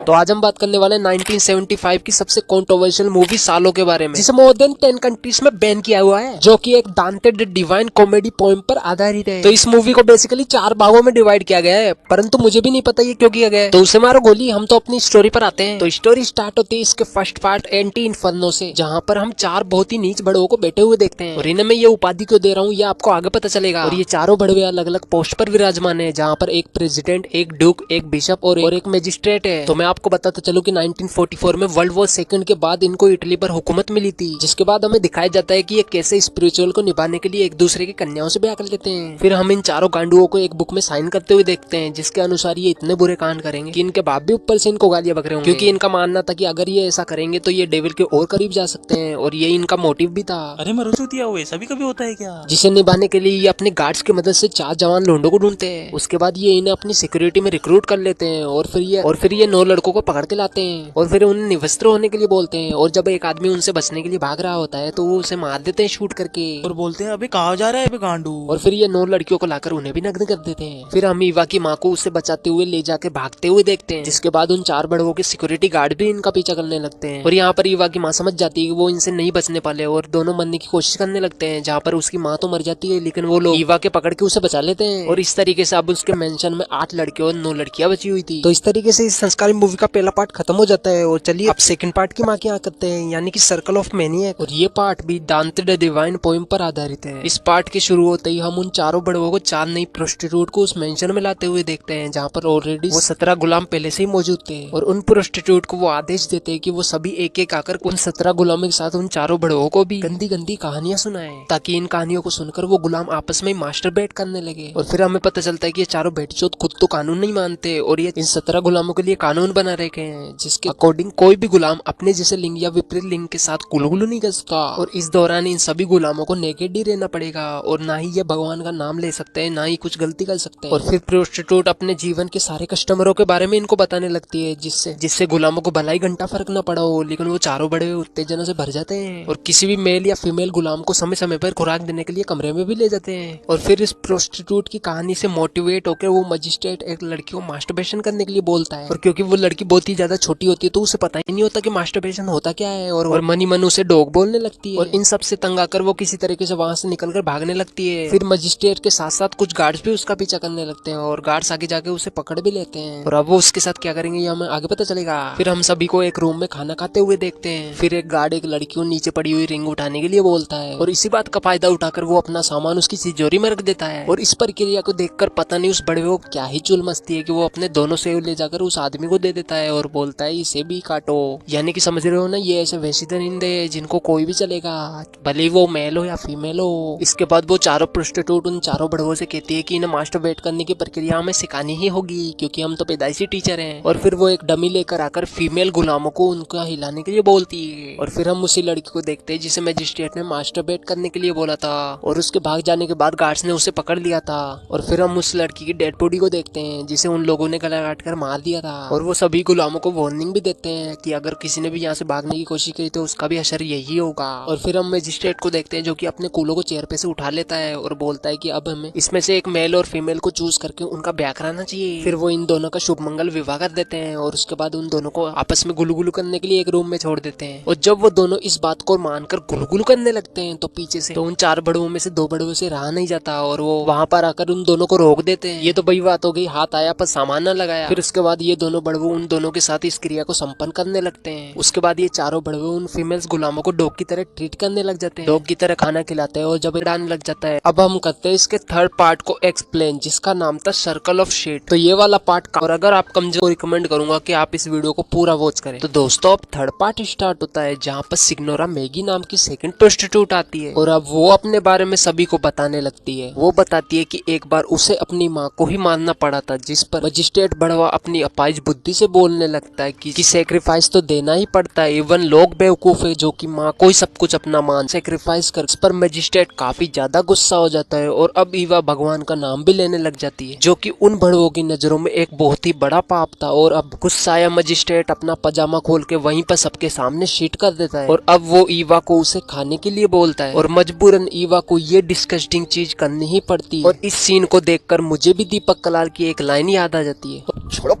तो आज हम बात करने वाले हैं 1975 की सबसे कंट्रोवर्शियल मूवी सालों के बारे में, जिसे मोर देन 10 कंट्रीज में बैन किया हुआ है, जो कि एक दांते द डिवाइन कॉमेडी पोएम पर आधारित है। तो इस मूवी को बेसिकली 4 भागों में डिवाइड किया गया है, परंतु मुझे भी नहीं पता ये क्यों किया गया है। तो उसे मारो गोली, हम तो अपनी स्टोरी पर आते हैं। तो स्टोरी स्टार्ट होती है इसके फर्स्ट पार्ट एंटी इन्फर्नो से, जहाँ पर हम 4 बहुत ही नीच बड़ों को बैठे हुए देखते हैं। और इन्हें मैं ये उपाधि क्यों दे रहा हूँ ये आपको आगे पता चलेगा। और ये चारों बड़वे अलग अलग पोस्ट पर विराजमान है, जहाँ पर एक प्रेसिडेंट, एक ड्यूक, एक बिशप और एक मैजिस्ट्रेट है। तो मैं आपको बताता चलूं कि 1944 में वर्ल्ड वॉर सेकंड के बाद इनको इटली पर हुकूमत मिली थी, जिसके बाद हमें दिखाया जाता है कि ये कैसे स्पिरिचुअल को निभाने के लिए एक दूसरे की कन्याओं से ब्याह कर लेते हैं। फिर हम इन चारों गांडुओं को एक बुक में साइन करते हुए देखते हैं, जिसके अनुसार ये इतने बुरे कांड करेंगे कि इनके बाप भी ऊपर से इनको गालियां बक रहे होंगे, क्योंकि इनका मानना था कि अगर ये ऐसा करेंगे तो ये डेविल के और करीब जा सकते हैं, और ये इनका मोटिव भी था। अरे मरुचू दिया हुआ ऐसा भी कभी होता है क्या? जिसे निभाने के लिए ये अपने गार्ड्स की मदद से 4 जवान लोंडों को ढूंढते हैं। उसके बाद ये इन्हें अपनी सिक्योरिटी में रिक्रूट कर लेते हैं, और फिर ये 9 लड़कों को पकड़ के लाते हैं, और फिर उन्हें निवस्त्र होने के लिए बोलते हैं। और जब एक आदमी उनसे बचने के लिए भाग रहा होता है तो वो उसे मार देते हैं शूट करके, और बोलते हैं अबे कहाँ जा रहा है अबे गांडू। और फिर ये 9 लड़कियों को लाकर उन्हें भी नग्न कर देते हैं। फिर हम ईवा की माँ को उससे बचाते हुए ले जाके भागते हुए देखते हैं, जिसके बाद उन 4 बड़वों के सिक्योरिटी गार्ड भी इनका पीछा करने लगते हैं। और यहाँ पर ईवा की माँ समझ जाती है कि वो इनसे नहीं बचने पाले, और दोनों मरने की कोशिश करने लगते हैं, जहाँ पर उसकी माँ तो मर जाती है, लेकिन वो लोग ईवा के पकड़ के उसे बचा लेते हैं। और इस तरीके से अब उसके मेंशन में 8 लड़के और 9 लड़कियां बची हुई थी। तो इस तरीके से इस संस्कारी मूवी का पहला पार्ट खत्म हो जाता है। और चलिए अब सेकंड पार्ट की माँ क्या करते हैं, यानी कि सर्कल ऑफ मैनियक। और ये पार्ट भी दांते द डिवाइन पोएम पर आधारित है। इस पार्ट के शुरू होते ही हम उन चारों बड़वों को 4 नई प्रोस्टिट्यूट को उस मेंशन में लाते हुए देखते हैं, जहाँ पर ऑलरेडी वो 17 गुलाम पहले से ही मौजूद थे। और उन प्रोस्टिट्यूट को वो आदेश देते हैं कि वो सभी एक एक आकर उन 17 गुलामों के साथ उन चारों बड़वों को भी गंदी गंदी कहानियां सुनाए, ताकि इन कहानियों को सुनकर वो गुलाम आपस में मास्टरबेट करने लगे। और फिर हमें पता चलता है कि ये चारों बेटचोद खुद तो कानून नहीं मानते, और ये इन 17 गुलामों के लिए कानून बना रखे हैं, जिसके अकॉर्डिंग कोई भी गुलाम अपने जैसे लिंग या विपरीत लिंग के साथ कुलगुलू नहीं कर सकता। और इस दौरान इन सभी गुलामों को नेकेड ही रहना पड़ेगा, और ना ही ये भगवान का नाम ले सकते हैं, ना ही कुछ गलती कर सकते हैं। और फिर प्रोस्टिट्यूट अपने जीवन के सारे कस्टमरों के बारे में इनको बताने लगती है, जिससे गुलामों को भलाई घंटा फर्क न पड़ा हो, लेकिन वो चारों बड़े उत्तेजना से भर जाते हैं, और किसी भी मेल या फीमेल गुलाम को समय समय पर खुराक देने के लिए कमरे में भी ले जाते हैं। और फिर इस प्रोस्टिट्यूट की कहानी से मोटिवेट होकर वो मजिस्ट्रेट एक लड़की को मास्टरबेशन करने के लिए बोलता है। और क्योंकि वो लड़की बहुत ही ज्यादा छोटी होती है तो उसे पता ही नहीं होता कि मास्टरबेशन होता क्या है, और मनी मन उसे डॉग बोलने लगती है। और इन सब से तंग आकर वो किसी तरीके से वहां से निकलकर भागने लगती है। फिर मजिस्ट्रेट के साथ साथ कुछ गार्ड्स भी उसका पीछा करने लगते हैं, और गार्ड्स आगे जाके उसे पकड़ भी लेते हैं। और अब वो उसके साथ क्या करेंगे ये हमें आगे पता चलेगा। फिर हम सभी को एक रूम में खाना खाते हुए देखते हैं। फिर एक गार्ड एक लड़की को नीचे पड़ी हुई रिंग उठाने के लिए बोलता है, और इसी बात का फायदा उठाकर वो अपना सामान उसकी तिजोरी में रख देता है। और इस प्रक्रिया को देखकर पता नहीं उस बड़े को क्या ही चुल मस्ती है कि वो अपने दोनों सेव ले जाकर उस आदमी को दे देता है, और बोलता है इसे भी काटो। यानी कि समझ रहे हो ना, ये ऐसे वैसी दरिंदे जिनको कोई भी चलेगा, भले वो मेल हो या फीमेल हो। इसके बाद वो चारों प्रोस्टिट्यूट उन चारों बड़वों से कहती है कि इन्हें मास्टरबेट करने की प्रक्रिया हमें सिखानी ही होगी, क्योंकि हम तो पैदाइशी टीचर हैं। और फिर वो एक डमी लेकर आकर फीमेल गुलामों को उनका हिलाने के लिए बोलती है। और फिर हम उसी लड़की को देखते हैं जिसे मजिस्ट्रेट ने मास्टरबेट करने के लिए बोला था, और उसके भाग जाने के बाद गार्ड्स ने उसे पकड़ लिया था। और फिर हम उस लड़की की डेड बॉडी को देखते हैं जिसे उन लोगों ने गला काट कर मार दिया था। और वो सभी गुलामों को वार्निंग भी देते हैं कि अगर किसी ने भी यहाँ से भागने की कोशिश की तो उसका भी असर यही होगा। और फिर हम मजिस्ट्रेट को देखते हैं जो कि अपने कूलों को चेयर पे से उठा लेता है, और बोलता है कि अब हमें इसमें से एक मेल और फीमेल को चूज करके उनका ब्याह कराना चाहिए। फिर वो इन दोनों का शुभ मंगल विवाह कर देते हैं, और उसके बाद उन दोनों को आपस में गुलगुलू करने के लिए एक रूम में छोड़ देते हैं। और जब वो दोनों इस बात को मानकर गुलगुलू करने लगते हैं तो पीछे से तो उन 4 बड़वों में से 2 बड़वों से रहा नहीं जाता, और वो वहां पर आकर उन दोनों को रोक देते हैं। ये तो बड़ी बात हो गई, हाथ आया पर सामान न लगाया। फिर उसके बाद ये दोनों बड़वो उन दोनों के साथ इस क्रिया को संपन्न करने लगते हैं। उसके बाद ये चारों बड़वो उन फीमेल्स गुलामों को डॉग की तरह ट्रीट करने लग जाते हैं, डॉग की तरह खाना खिलाते हैं और जब डालने लग जाता है। अब हम करते हैं इसके थर्ड पार्ट को एक्सप्लेन, जिसका नाम था सर्कल ऑफ शेड। तो ये वाला पार्ट और अगर आप कमजोर रिकमेंड करूंगा कि आप इस वीडियो को पूरा वॉच करें। तो दोस्तों अब थर्ड पार्ट स्टार्ट होता है, जहाँ पर सिग्नोरा मैगी नाम की सेकंड प्रोस्टिट्यूट आती है, और अब वो अपने बारे में सभी को बताने लगती है। वो बताती है कि एक बार उसे अपनी माँ को ही मानना पड़ा था, जिस पर मजिस्ट्रेट बड़वा अपनी अपाइज बुद्धि से बोलने लगता है कि सेक्रीफाइस तो देना ही पड़ता है, इवन लोग बेवकूफ है जो कि माँ को ही सब कुछ अपना मान सेक्रीफाइस कर। इस पर मजिस्ट्रेट काफी ज्यादा गुस्सा हो जाता है, और अब ईवा भगवान का नाम भी लेने लग जाती है, जो कि उन बड़वों की नजरों में एक बहुत ही बड़ा पाप था। और अब गुस्साया मजिस्ट्रेट अपना पजामा खोल के वहीं पर सबके सामने शीट कर देता है, और अब वो ईवा को उसे खाने के लिए बोलता है, और मजबूरन ईवा को ये डिस्कस्टिंग चीज करनी ही पड़ती है। और इस सीन को देखकर मुझे भी दीपक कलाल की एक लाइन याद आ जाती है, छोड़ो।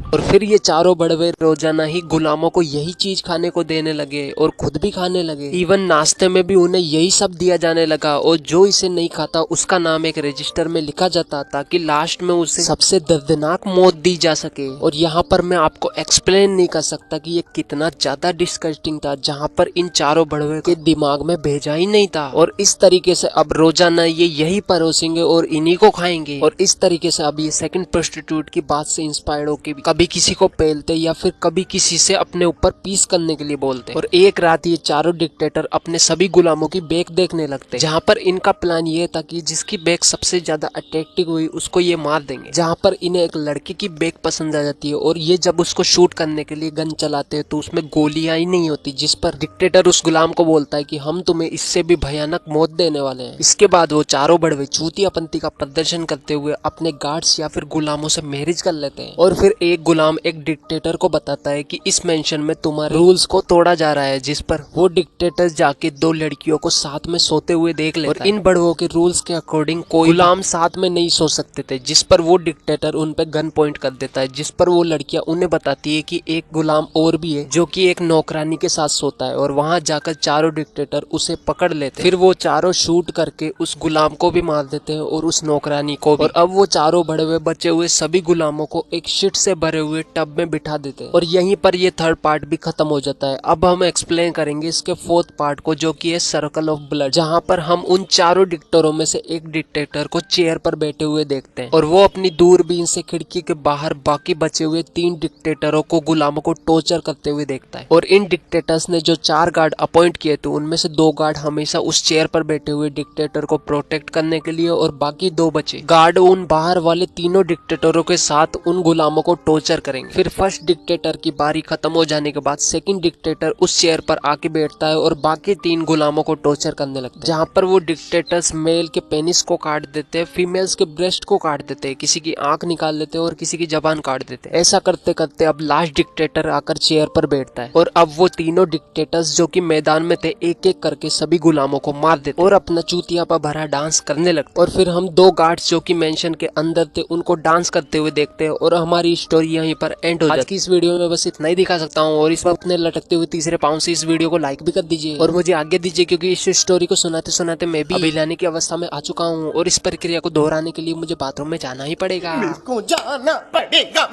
और फिर फिर ये चारों बड़वे रोजाना ही गुलामों को यही चीज खाने को देने लगे और खुद भी खाने लगे। इवन नाश्ते में भी उन्हें यही सब दिया जाने लगा और जो इसे नहीं खाता उसका नाम एक रजिस्टर में लिखा जाता ताकि लास्ट में उसे सबसे दर्दनाक मौत दी जा सके। और यहाँ पर मैं आपको एक्सप्लेन नहीं कर सकता कि ये कितना ज्यादा डिस्कस्टिंग था, जहाँ पर इन चारों बड़वे के दिमाग में भेजा ही नहीं था। और इस तरीके से अब रोजाना ये यही परोसेंगे और इन्हीं को खाएंगे। और इस तरीके से अब ये सेकंड प्रोस्टिट्यूट की बात से इंस्पायर्ड होकर कभी किसी को पेलते या फिर कभी किसी से अपने ऊपर पीस करने के लिए बोलते। और एक रात ये चारों डिक्टेटर अपने सभी गुलामों की बेक देखने लगते, जहाँ पर इनका प्लान ये था कि जिसकी बेक सबसे ज्यादा अट्रैक्टिव हुई उसको ये मार देंगे। जहाँ पर इन्हें एक लड़के की बेक पसंद आ जाती है और ये जब उसको शूट करने के लिए गन चलाते हैं तो उसमें गोलियां ही नहीं होती, जिस पर डिक्टेटर उस गुलाम को बोलता है कि हम तुम्हें इससे भी भयानक मौत देने वाले हैं। इसके बाद वो चारों बड़वे चूतियापंती का प्रदर्शन करते हुए अपने गार्ड्स या फिर गुलामों से मैरिज कर लेते हैं। और फिर एक गुलाम एक डिक्टेटर को बताता है कि इस मेंशन में तुम्हारे रूल्स को तोड़ा जा रहा है, जिस पर वो डिक्टेटर जाके दो लड़कियों को साथ में सोते हुए देख लेता है। और इन बड़वों के रूल्स के अकॉर्डिंग कोई गुलाम साथ में नहीं सो सकते थे, जिस पर वो डिक्टेटर उन पे गन पॉइंट कर देता है, जिस पर वो लड़कियां उन्हें बताती है कि एक गुलाम और भी है जो कि एक नौकरानी के साथ सोता है। और वहां जाकर चारों डिक्टेटर उसे पकड़ लेते हैं। फिर वो चारों शूट करके उस गुलाम को भी मार देते हैं और उस नौकरानी को भी। और अब वो चारों बड़वे बचे हुए सभी गुलामों को एक शिट से भरे हुए टब में बिठा देते हैं। और यहीं पर ये थर्ड पार्ट भी खत्म हो जाता है। अब हम एक्सप्लेन करेंगे इसके फोर्थ पार्ट को, जो कि है सर्कल ऑफ ब्लड, जहाँ पर हम उन चारों डिक्टेटरों में से एक डिक्टेटर को चेयर पर बैठे हुए देखते हैं और वो अपनी दूरबीन से खिड़की के बाहर बाकी बचे हुए 3 डिक्टेटरों को गुलामों को टॉर्चर करते हुए देखता है। और इन डिक्टेटर्स ने जो 4 गार्ड अपॉइंट किए थे उनमें से 2 गार्ड हमेशा उस चेयर पर बैठे हुए डिक्टेटर को प्रोटेक्ट करने के लिए और बाकी 2 बचे गार्ड उन बाहर वाले तीनों डिक्टेटरों के साथ उन गुलामों को टॉर्चर करेंगे। फिर फर्स्ट डिक्टेटर की बारी खत्म हो जाने के बाद सेकंड डिक्टेटर उस चेयर पर आके बैठता है और बाकी 3 गुलामों को टॉर्चर करने लगते हैं, जहाँ पर वो डिक्टेटर्स मेल के पेनिस को काट देते हैं, फीमेल्स के ब्रेस्ट को काट देते हैं, किसी की आंख निकाल देते हैं और किसी की जबान काट देते हैं। ऐसा करते करते अब लास्ट डिक्टेटर आकर चेयर पर बैठता है और अब वो तीनों डिक्टेटर्स जो कि मैदान में थे एक एक करके सभी गुलामों को मार देते और अपना चूतिया पर भरा डांस करने लगते। और फिर हम 2 गार्ड्स जो कि मेंशन के अंदर थे उनको डांस करते हुए देखते हैं और हमारी स्टोरी यहीं पर एंड हो जाती है। आज की इस वीडियो में बस इतना ही दिखा सकता हूँ और इस वक्त अपने लटकते हुए तीसरे पाँव से इस वीडियो को लाइक भी कर दीजिए और मुझे आगे दीजिए, क्योंकि इस स्टोरी को सुनाते सुनाते मैं भी अभिलाने की अवस्था में आ चुका हूँ और इस प्रक्रिया को दोहराने के लिए मुझे बाथरूम में जाना ही पड़ेगा। मेरे को जाना पड़ेगा।